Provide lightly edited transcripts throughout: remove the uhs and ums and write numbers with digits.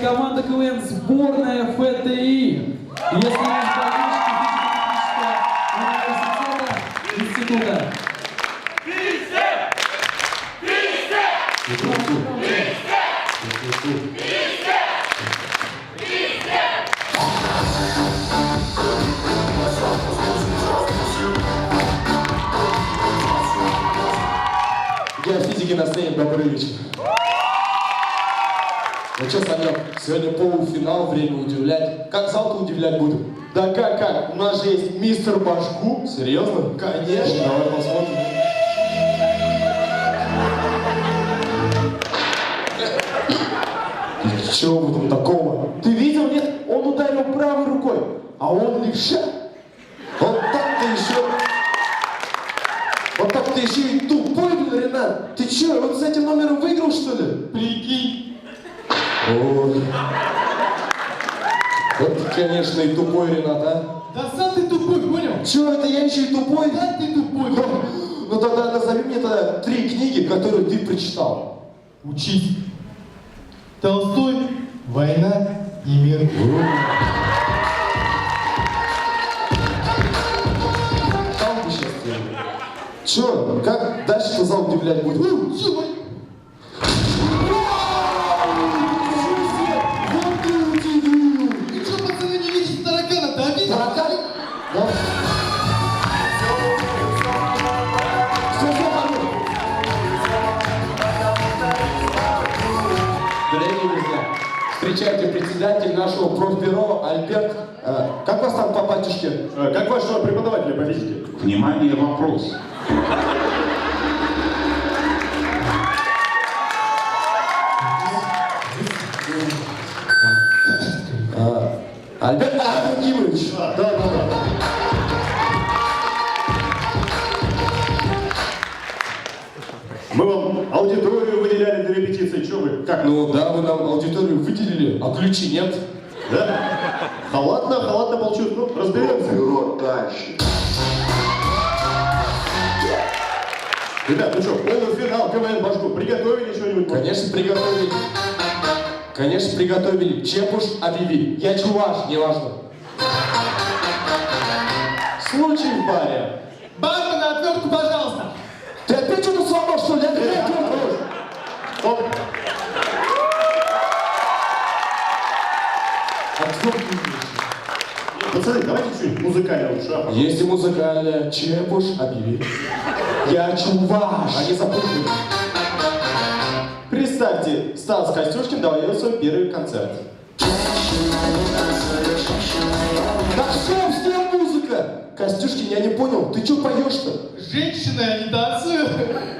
команда КВН «Сборная ФТИ». Если есть болельщики физико-технического университета, института. Я физики Настенин, добрый вечер. Ну что, Санек, сегодня полуфинал, время удивлять. Как зал-то удивлять будем? Да как? У нас же есть мистер Башку. Серьезно? Конечно. Давай посмотрим. Чего в этом такого? Ты видел, нет? Он ударил правой рукой, а он левша. Вот так-то еще... Вот так ты еще и тупой, блин, Ренат. Ты че, вот с этим номером выиграл, что ли? Прикинь. Ой. Вот ты, конечно, и тупой, Ренат, а? Да сам ты тупой, понял? Че, это я еще и тупой? Да ты тупой. Ну тогда назови мне тогда 3 книги, которые ты прочитал. Учись. Толстой, «Война и мир». Там ты сейчас делаешь. Че, как дальше-то зал удивлять будет? Вот ты удивил. И что, пацаны, не видите таракана-то? Обидно? Таракан? Да. Все, дорогие друзья, встречайте председатель нашего профбюро Альберт. Как вас там по батюшке? Как вашего преподавателя по физике? Внимание, вопрос. Альберт Владимирович. Да. Мы вам аудиторию выделяли для репетиции, что вы? Как? Ну да, вы нам аудиторию выделили, а ключи нет. Да? Халатно молчут, ну, разберемся. Бюро тащит. Ребят, ну что, полуфинал, КВН Башку, приготовили что-нибудь? Конечно, приготовили. Чепуш объявили. Я чуваш, неважно. Случай в баре. Бармен, на отвертку, пожалуйста. Ты опять что-то сломал, что ли? Стоп. Пацаны, давайте что-нибудь музыкальное лучше. Есть и музыкальная. Чепуш объявили. Я чуваш. Они запутали. Представьте, Стас Костюшкин дает свой первый концерт. Да что, с ним музыка? Костюшкин, я не понял, ты что поешь-то? Женщина, я не танцую.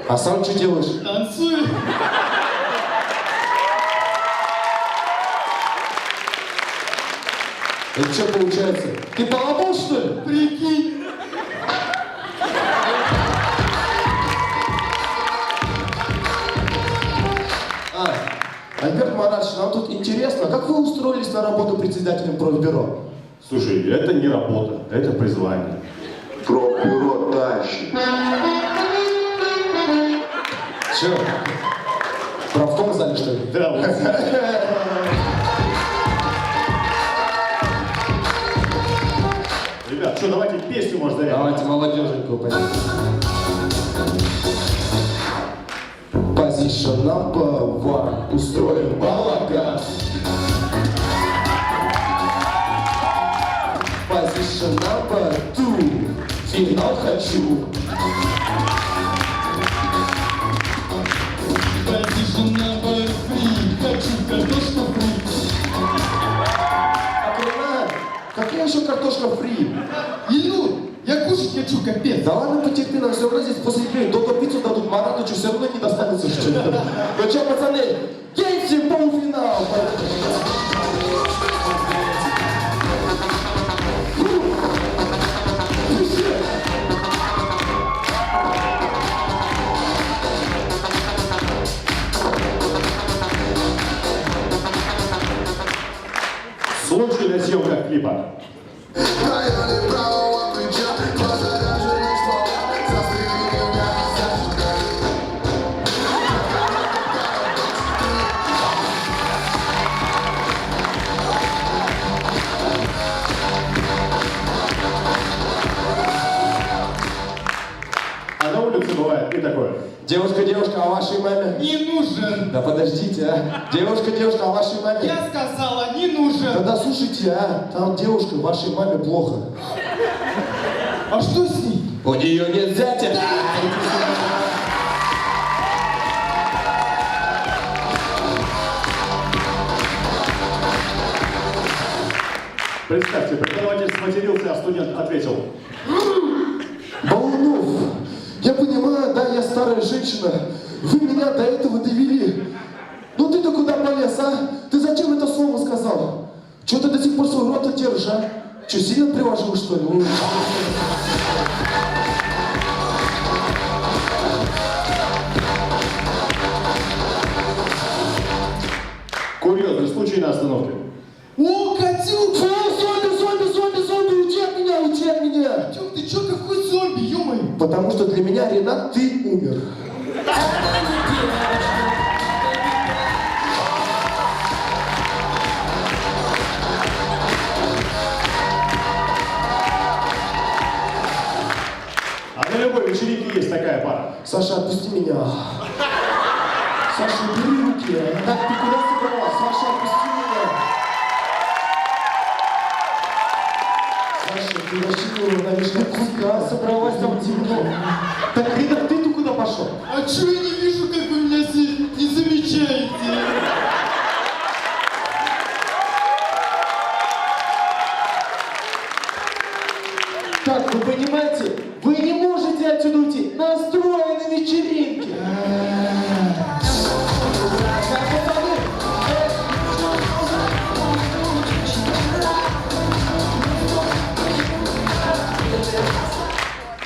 А сам что делаешь? Танцую. Это что получается? Ты поломал, что ли? Прикинь. Альберт Маратович, нам тут интересно, как вы устроились на работу председателем профбюро? Слушай, это не работа, это призвание. Профбюро тащит. Че? Правком знали, что ли? Да, вот. Ребят, что, давайте песню, может, зарядим? Давайте молодеженькую пойдем. Position number one. Устроим балаган. Position number two. Финал хочу. Position number 3. Хочу картошку фри. Какая еще картошка фри? Ильнур, я кушать хочу, капец. Да ладно, потерпи, нам все равно здесь после игры долго пиццу дадут, Маратычу все равно не достанется что-то. Ну что, пацаны, гейте полуфинал! Случай на съемках клипа. Девушка, девушка, а вашей маме? Не нужен. Да подождите, а. Девушка, девушка, а вашей маме? Я сказала, не нужен. Да слушайте, а. Там девушка, вашей маме плохо. А что с ней? У нее нет зятя. Представьте, преподаватель сматерился, а студент ответил. Балунов, я понимаю, да, я старая женщина. Вы меня до этого довели. Ну ты-то куда полез, а? Ты зачем это слово сказал? Чего ты до сих пор свой рот держишь, а? Че, сильно приложил, что ли? Ой. Курьезный случай на остановке. О, Катюк! Зомби, уйди от меня! Катюк, ты чё такой зомби, ё-моё? Потому что для меня, Ренат, ты умер. А на любой вечеринке есть такая пара. Саша, отпусти меня. Саша, убери руки. Так, ты куда собралась? Саша, отпусти меня. Саша, ты вообще не навешка. Куда собралась? Там темно. Так, Ренат, ты куда пошел? А чё я не вижу, как вы меня здесь не замечаете? Так, вы понимаете? Вы не можете отсюда уйти. Настроены вечеринки.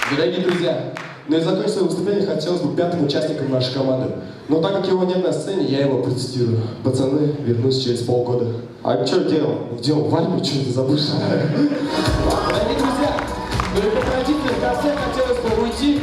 Дорогие друзья, на закончить свое выступление хотелось бы пятым участником нашей команды. Но так как его нет на сцене, я его процитирую. Пацаны, вернусь через полгода. А что делал? Где он? Вальму что-то забыл. Дорогие друзья, по традиции в конце хотелось бы уйти